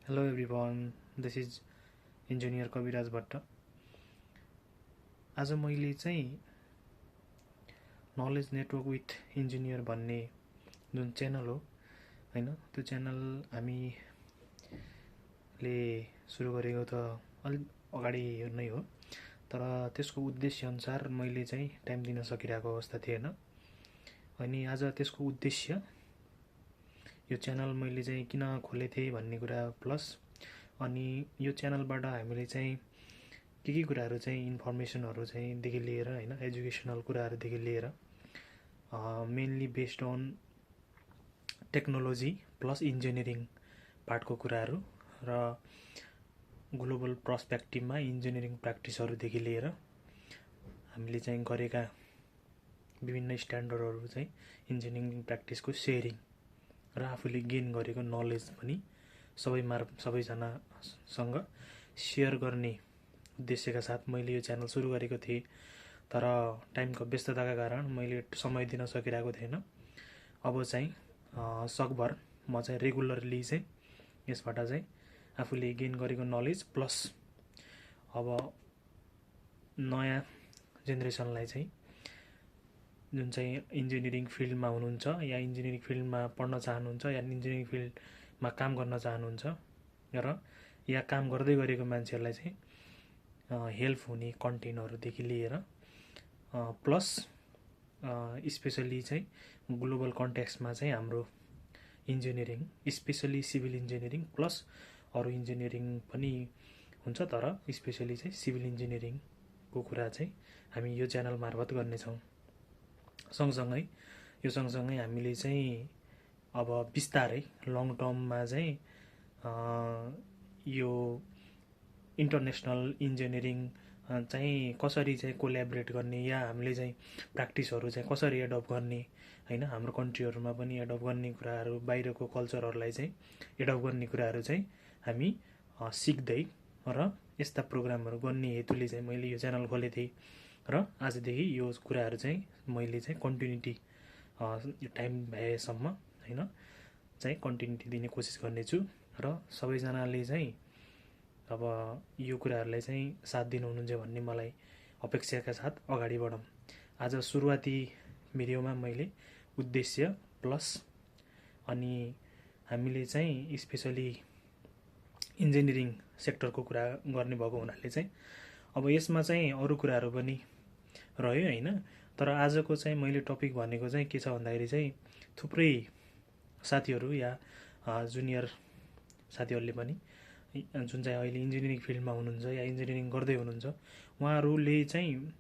Hello everyone, this is engineer Kabiraj Bhatt. आज मैले चाहिँ नलेज नेटवर्क विथ इन्जिनियर भन्ने जुन च्यानल हो हैन, त्यो च्यानल हामीले सुरु गरेको त अलि अगाडि नै हो, तर त्यसको उद्देश्य अनुसार मैले चाहिँ टाइम दिन सकिरहेको अवस्था थिएन। अनि आज त्यसको उद्देश्य यो च्यानल मैले चाहिँ किन खोलेको थिएँ भन्ने कुरा प्लस अनि यो च्यानलबाट हामीले चाहिँ के कुराहरू चाहिँ इन्फर्मेसनहरू चाहिँ देखि लिएर हैन, एजुकेसनल कुराहरूदेखि लिएर mainly based on technology plus engineering पार्टको कुराहरू र ग्लोबल पर्सपेक्टिभमा इन्जिनियरिङ प्र्याक्टिसहरूदेखि लिएर हामीले चाहिँ गरेका विभिन्न स्ट्यान्डर्डहरू चाहिँ इन्जिनियरिङ प्र्याक्टिसको सेयरिङ र आफूले गेन गरेको नलेज पनि सबैजनासँग सेयर गर्ने उद्देश्यका साथ मैले यो च्यानल सुरु गरेको थिएँ। तर टाइमको व्यस्तताका कारण मैले समय दिन सकिरहेको थिएन। अब चाहिँ सकभर म चाहिँ रेगुलरली चाहिँ यसबाट चाहिँ आफूले गेन गरेको नलेज प्लस अब नयाँ जेनेरेसनलाई चाहिँ जुन चाहिँ इन्जिनियरिङ फिल्डमा हुनुहुन्छ या इन्जिनियरिङ फिल्डमा पढ्न चाहनुहुन्छ या इन्जिनियरिङ फिल्डमा काम गर्न चाहनुहुन्छ र या काम गर्दै गरेको मान्छेहरूलाई चाहिँ हेल्प हुने कन्टेन्टहरूदेखि लिएर प्लस स्पेसली चाहिँ ग्लोबल कन्टेक्स्टमा चाहिँ हाम्रो engineering specially civil engineering plus अरू इन्जिनियरिङ पनि हुन्छ, तर स्पेसली चाहिँ सिभिल इन्जिनियरिङको कुरा चाहिँ हामी यो च्यानल मार्फत गर्नेछौँ। सँगसँगै हामीले चाहिँ अब बिस्तारै लङ टर्ममा चाहिँ यो इन्टरनेसनल इन्जिनियरिङ चाहिँ कसरी चाहिँ कोल्याबरेट गर्ने या हामीले चाहिँ प्र्याक्टिसहरू चाहिँ कसरी एडप्ट गर्ने हैन, हाम्रो कन्ट्रीहरूमा पनि एडप्ट गर्ने कुराहरू, बाहिरको कल्चरहरूलाई चाहिँ एडप्ट गर्ने कुराहरू चाहिँ हामी सिक्दै र यस्ता प्रोग्रामहरू गर्ने हेतुले चाहिँ मैले यो च्यानल खोलेको थिएँ र आजदेखि यो कुराहरू चाहिँ मैले चाहिँ कन्टिन्युटी टाइम भएसम्म हैन चाहिँ कन्टिन्युटी दिने कोसिस गर्नेछु र सबैजनाले चाहिँ अब यो कुराहरूलाई चाहिँ साथ दिनुहुनुहुन्छ भन्ने मलाई अपेक्षाका साथ अगाडि बढौँ। आज सुरुवाती भिडियोमा मैले उद्देश्य प्लस अनि हामीले चाहिँ स्पेसली इन्जिनियरिङ सेक्टरको कुरा गर्ने भएको हुनाले चाहिँ अब यसमा चाहिँ अरू कुराहरू पनि रह्यो हैन, तर आजको चाहिँ मैले टपिक भनेको चाहिँ के छ भन्दाखेरि चाहिँ थुप्रै साथीहरू या जुनियर साथीहरूले पनि जुन चाहिँ अहिले इन्जिनियरिङ फिल्डमा हुनुहुन्छ या इन्जिनियरिङ गर्दै हुनुहुन्छ उहाँहरूले चाहिँ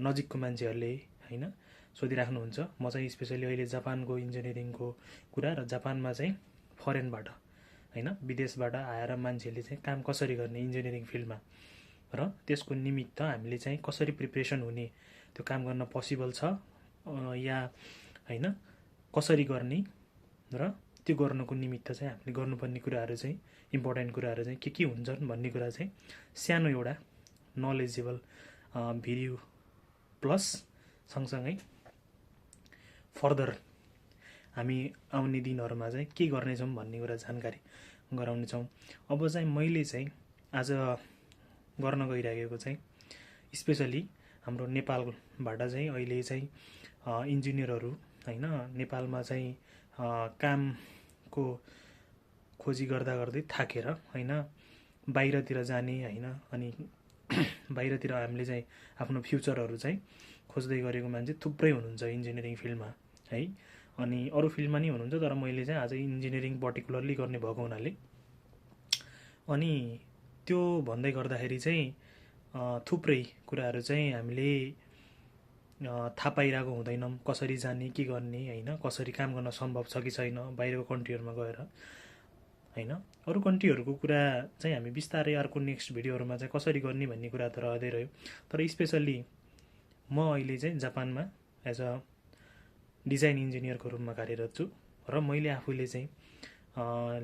नजिकको मान्छेहरूले हैन सोधिराख्नुहुन्छ। म चाहिँ स्पेसली अहिले जापानको इन्जिनियरिङको कुरा र जापानमा चाहिँ फरेनबाट हैन विदेशबाट आएर मान्छेले चाहिँ काम कसरी गर्ने इन्जिनियरिङ फिल्डमा र त्यसको निमित्त हामीले चाहिँ कसरी प्रिपरेसन हुने, त्यो काम गर्न पोसिबल छ या हैन कसरी गर्ने र त्यो गर्नको निमित्त चाहिँ हामीले गर्नुपर्ने कुराहरू चाहिँ इम्पोर्टेन्ट कुराहरू चाहिँ के हुन्छन् भन्ने कुरा चाहिँ सानो एउटा नलेजेबल भिडियो प्लस सँगसँगै फर्दर हामी आउने दिनहरूमा चाहिँ के गर्नेछौँ भन्ने कुरा जानकारी गराउनेछौँ। अब चाहिँ मैले चाहिँ आज गर्न गइरहेको चाहिँ स्पेसली हाम्रो नेपालबाट चाहिँ अहिले चाहिँ इन्जिनियरहरू हैन नेपालमा चाहिँ कामको खोजी गर्दै थाकेर हैन बाहिरतिर जाने हैन अनि बाहिरतिर हामीले चाहिँ आफ्नो फ्युचरहरू चाहिँ खोज्दै गरेको मान्छे थुप्रै हुनुहुन्छ इन्जिनियरिङ फिल्डमा है, अनि अरू फिल्डमा नि हुनुहुन्छ, तर मैले चाहिँ आज इन्जिनियरिङ पर्टिकुलरली गर्ने भएको हुनाले अनि त्यो भन्दै गर्दाखेरि चाहिँ थुप्रै कुराहरू चाहिँ हामीले थाहा पाइरहेको हुँदैनौँ, कसरी जाने के गर्ने हैन, कसरी काम गर्न सम्भव छ कि छैन बाहिरको कन्ट्रीहरूमा गएर हैन। अरू कन्ट्रीहरूको कुरा चाहिँ हामी बिस्तारै अर्को नेक्स्ट भिडियोहरूमा चाहिँ कसरी गर्ने भन्ने कुरा त रहँदै रह्यो, तर स्पेसली म अहिले चाहिँ जापानमा एज अ डिजाइन इन्जिनियरको रूपमा कार्यरत छु र मैले आफूले चाहिँ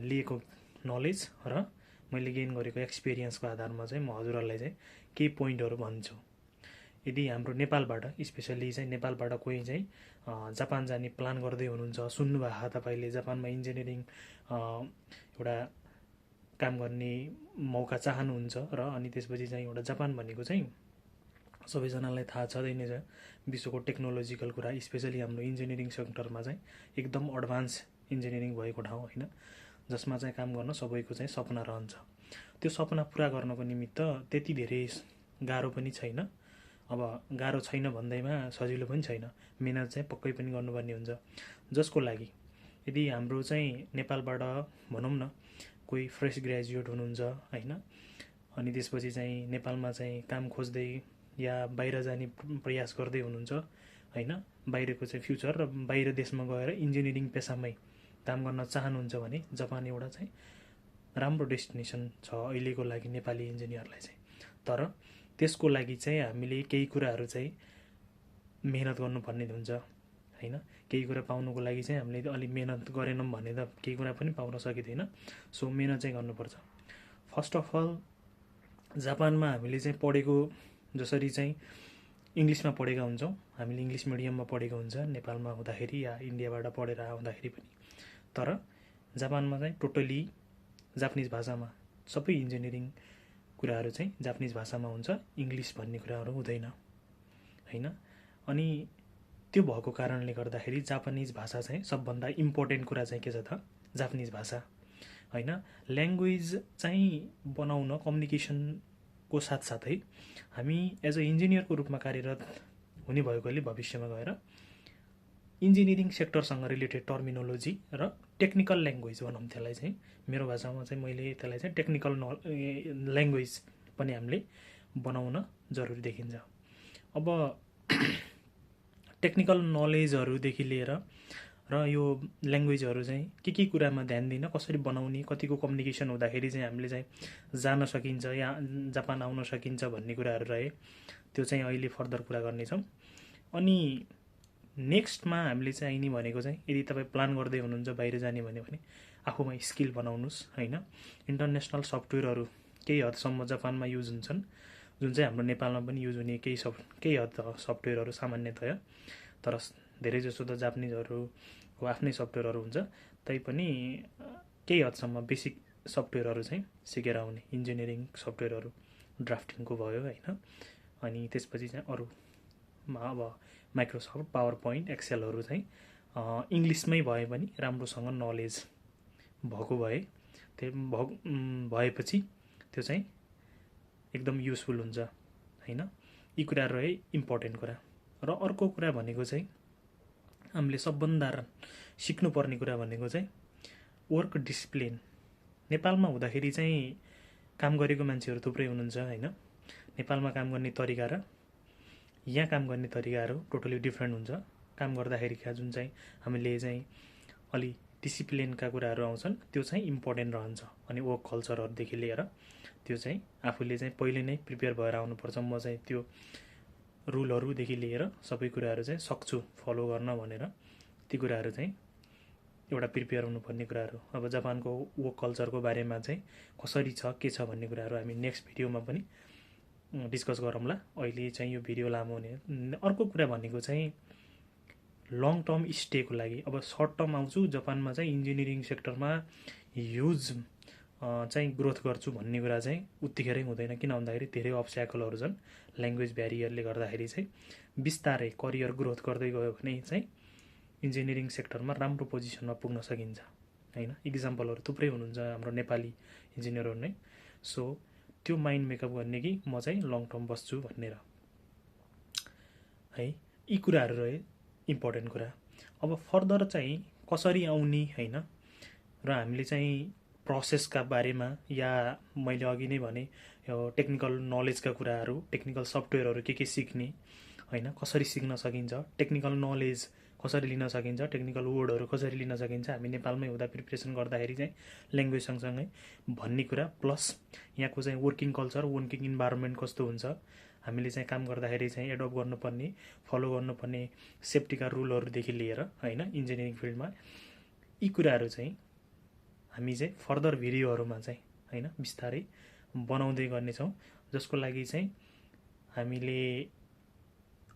लिएको नलेज र मैले गेन गरेको एक्सपिरियन्सको आधारमा चाहिँ म हजुरहरूलाई चाहिँ केही पोइन्टहरू भन्छु। यदि हाम्रो नेपालबाट स्पेसली चाहिँ नेपालबाट कोही चाहिँ जापान जाने प्लान गर्दै हुनुहुन्छ, सुन्नुभएको तपाईँले जापानमा इन्जिनियरिङ एउटा काम गर्ने मौका चाहनुहुन्छ र अनि त्यसपछि चाहिँ एउटा जापान भनेको चाहिँ सबैजनालाई थाहा छँदै नै छ विश्वको टेक्नोलोजिकल कुरा, स्पेसली हाम्रो इन्जिनियरिङ सेक्टरमा चाहिँ एकदम एडभान्स इन्जिनियरिङ भएको ठाउँ होइन, जसमा चाहिँ काम गर्न सबैको चाहिँ सपना रहन्छ। त्यो सपना पुरा गर्नको निमित्त त्यति धेरै गाह्रो पनि छैन। अब गाह्रो छैन भन्दैमा सजिलो पनि छैन, मेहनत चाहिँ पक्कै पनि गर्नुपर्ने हुन्छ। जसको लागि यदि हाम्रो चाहिँ नेपालबाट भनौँ न कोही फ्रेस ग्रेजुएट हुनुहुन्छ होइन, अनि त्यसपछि चाहिँ नेपालमा चाहिँ काम खोज्दै या बाहिर जाने प्रयास गर्दै हुनुहुन्छ होइन, बाहिरको चाहिँ फ्युचर र बाहिर देशमा गएर इन्जिनियरिङ पेसामै काम गर्न चाहनुहुन्छ भने जापान एउटा चाहिँ राम्रो डेस्टिनेसन छ अहिलेको लागि नेपाली इन्जिनियरलाई चाहिँ। तर त्यसको लागि चाहिँ हामीले केही कुराहरू चाहिँ मेहनत गर्नुपर्ने हुन्छ होइन। केही कुरा पाउनुको लागि चाहिँ हामीले अलिक मेहनत गरेनौँ भने त केही कुरा पनि पाउन सकिँदैन। सो मेहनत चाहिँ गर्नुपर्छ। फर्स्ट अफ अल जापानमा हामीले चाहिँ पढेको जसरी चाहिँ इङ्ग्लिसमा पढेका हुन्छौँ, हामीले इङ्ग्लिस मिडियममा पढेको हुन्छ नेपालमा हुँदाखेरि या इन्डियाबाट पढेर आउँदाखेरि पनि। तर जापानमा चाहिँ टोटली जापानिज भाषामा सबै इन्जिनियरिङ कुराहरू चाहिँ जापानिज भाषामा हुन्छ, इङ्ग्लिस भन्ने कुराहरू हुँदैन होइन। अनि त्यो भएको कारणले गर्दाखेरि जापानिज भाषा चाहिँ सबभन्दा इम्पोर्टेन्ट कुरा चाहिँ के छ त, जापानिज भाषा होइन। ल्याङ्ग्वेज चाहिँ बनाउन कम्युनिकेसनको साथसाथै हामी एज अ इन्जिनियरको रूपमा कार्यरत हुने भएकोले भविष्यमा गएर इन्जिनियरिङ सेक्टरसँग रिलेटेड टर्मिनोलोजी र टेक्निकल ल्याङ्ग्वेज भनौँ त्यसलाई चाहिँ, मेरो भाषामा चाहिँ मैले त्यसलाई चाहिँ टेक्निकल ल्याङ्ग्वेज पनि हामीले बनाउन जरुरी देखिन्छ। अब टेक्निकल नलेजहरूदेखि लिएर र यो ल्याङ्ग्वेजहरू चाहिँ के कुरामा ध्यान दिन, कसरी बनाउने, कतिको कम्युनिकेसन हुँदाखेरि चाहिँ हामीले चाहिँ जान सकिन्छ या जापान आउन सकिन्छ भन्ने कुराहरू रहे, त्यो चाहिँ अहिले फर्दर कुरा गर्नेछौँ। अनि नेक्स्टमा हामीले चाहिने भनेको चाहिँ यदि तपाईँ प्लान गर्दै हुनुहुन्छ बाहिर जाने भने आफूमा स्किल बनाउनुहोस् होइन। इन्टरनेसनल सफ्टवेयरहरू केही हदसम्म जापानमा युज हुन्छन्, जुन चाहिँ हाम्रो नेपालमा पनि युज हुने केही हद सफ्टवेयरहरू सामान्यतया, तर धेरै जसो त जापानिजहरूको आफ्नै सफ्टवेयरहरू हुन्छ। तैपनि केही हदसम्म बेसिक सफ्टवेयरहरू चाहिँ सिकेर आउने, इन्जिनियरिङ सफ्टवेयरहरू ड्राफ्टिङको भयो होइन। अनि त्यसपछि चाहिँ अरूमा अब माइक्रोसफ्ट, पावर पोइन्ट, एक्सेलहरू चाहिँ इङ्ग्लिसमै भए पनि राम्रोसँग नलेज भएको भएपछि त्यो चाहिँ एकदम युजफुल हुन्छ होइन। यी कुराहरू रहे इम्पोर्टेन्ट कुरा। र अर्को कुरा भनेको चाहिँ हामीले सबभन्दा सिक्नुपर्ने कुरा भनेको चाहिँ वर्क डिसिप्लिन। नेपालमा हुँदाखेरि चाहिँ काम गरेको मान्छेहरू थुप्रै हुनुहुन्छ होइन। नेपालमा काम गर्ने तरिका र यहाँ काम गर्ने तरिकाहरू टोटली डिफ्रेन्ट हुन्छ। काम गर्दाखेरिका जुन चाहिँ हामीले चाहिँ अलि डिसिप्लिनका कुराहरू आउँछन् त्यो चाहिँ इम्पोर्टेन्ट रहन्छ। अनि वर्क कल्चरहरूदेखि लिएर त्यो चाहिँ आफूले चाहिँ पहिले नै प्रिपेयर भएर आउनुपर्छ। म चाहिँ त्यो रुलहरूदेखि लिएर सबै कुराहरू चाहिँ सक्छु फलो गर्न भनेर, ती कुराहरू चाहिँ एउटा प्रिपेयर हुनुपर्ने कुराहरू। अब जापानको वर्क कल्चरको बारेमा चाहिँ कसरी छ के छ भन्ने कुराहरू हामी नेक्स्ट भिडियोमा पनि डिस्कस गरौँला। अहिले चाहिँ यो भिडियो लामो हुने। अर्को कुरा भनेको चाहिँ लङ टर्म स्टेको लागि। अब सर्ट टर्म आउँछु जापानमा चाहिँ इन्जिनियरिङ सेक्टरमा ह्युज चाहिँ ग्रोथ गर्छु भन्ने कुरा चाहिँ उत्तिखेरै हुँदैन। किन भन्दाखेरि धेरै अब्स्ट्याकलहरू छन्। ल्याङ्ग्वेज ब्यारियरले गर्दाखेरि चाहिँ बिस्तारै करियर ग्रोथ गर्दै गयो भने चाहिँ इन्जिनियरिङ सेक्टरमा राम्रो पोजिसनमा पुग्न सकिन्छ होइन। इक्जाम्पलहरू थुप्रै हुनुहुन्छ हाम्रो नेपाली इन्जिनियरहरू नै। सो त्यो माइन्ड मेकअप गर्ने कि म चाहिँ लङ टर्म बस्छु भनेर है। यी कुराहरू रहे इम्पोर्टेन्ट कुरा। अब फर्दर चाहिँ कसरी आउने होइन, र हामीले चाहिँ प्रोसेसका बारेमा या मैले अघि नै भने यो टेक्निकल नलेजका कुराहरू, टेक्निकल सफ्टवेयरहरू के सिक्ने होइन, कसरी सिक्न सकिन्छ, टेक्निकल नलेज कसरी लिन सकिन्छ, टेक्निकल वर्डहरू कसरी लिन सकिन्छ, हामी नेपालमै हुँदा प्रिपरेसन गर्दाखेरि चाहिँ ल्याङ्ग्वेज सँगसँगै भन्ने कुरा, प्लस यहाँको चाहिँ वर्किङ कल्चर, वर्किङ इन्भाइरोमेन्ट कस्तो हुन्छ, हामीले चाहिँ काम गर्दाखेरि चाहिँ एडप्ट गर्नुपर्ने, फलो गर्नुपर्ने सेफ्टीका रुलहरूदेखि लिएर होइन इन्जिनियरिङ फिल्डमा, यी कुराहरू चाहिँ हामी चाहिँ फर्दर भिडियोहरूमा चाहिँ होइन बिस्तारै बनाउँदै गर्नेछौँ। जसको लागि चाहिँ हामीले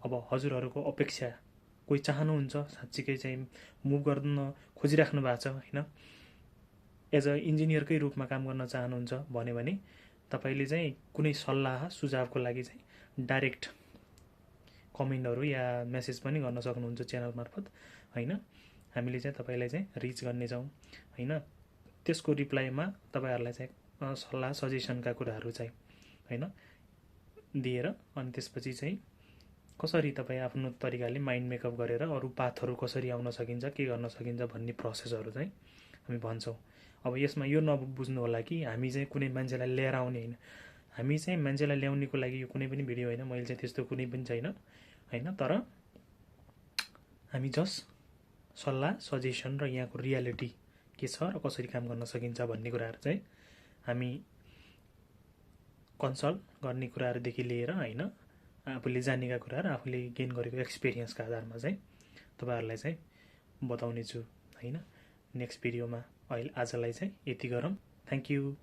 अब हजुरहरूको अपेक्षा, कोही चाहनुहुन्छ साँच्चीकै चाहिँ मुभ गर्न खोजिराख्नु भएको छ होइन, एज अ इन्जिनियरकै रूपमा काम गर्न चाहनुहुन्छ भने तपाईँले चाहिँ कुनै सल्लाह सुझावको लागि चाहिँ डाइरेक्ट कमेन्टहरू या मेसेज पनि गर्न सक्नुहुन्छ च्यानल मार्फत होइन। हामीले चाहिँ तपाईँलाई चाहिँ रिच गर्नेछौँ होइन। त्यसको रिप्लाईमा तपाईँहरूलाई चाहिँ सल्लाह सजेसनका कुराहरू चाहिँ होइन दिएर अनि त्यसपछि चाहिँ कसरी तपाईँ आफ्नो तरिकाले माइन्ड मेकअप गरेर अरू पाथहरू कसरी आउन सकिन्छ, के गर्न सकिन्छ भन्ने प्रोसेसहरू चाहिँ हामी भन्छौँ। अब यसमा यो नबुझ्नु होला कि हामी चाहिँ कुनै मान्छेलाई लिएर आउने होइन, हामी चाहिँ मान्छेलाई ल्याउनेको लागि यो कुनै पनि भिडियो होइन, मैले चाहिँ त्यस्तो कुनै पनि छैन होइन। तर हामी जस्ट सल्लाह सजेसन र यहाँको रियालिटी के छ र कसरी काम गर्न सकिन्छ भन्ने कुराहरू चाहिँ हामी कन्सल्ट गर्ने कुराहरूदेखि लिएर होइन आफूले जानेका कुराहरू आफूले गेन गरेको एक्सपिरियन्सका आधारमा चाहिँ तपाईँहरूलाई चाहिँ बताउने छु होइन। नेक्स्ट भिडियोमा अहिले आजलाई चाहिँ यति गरौँ। Thank you.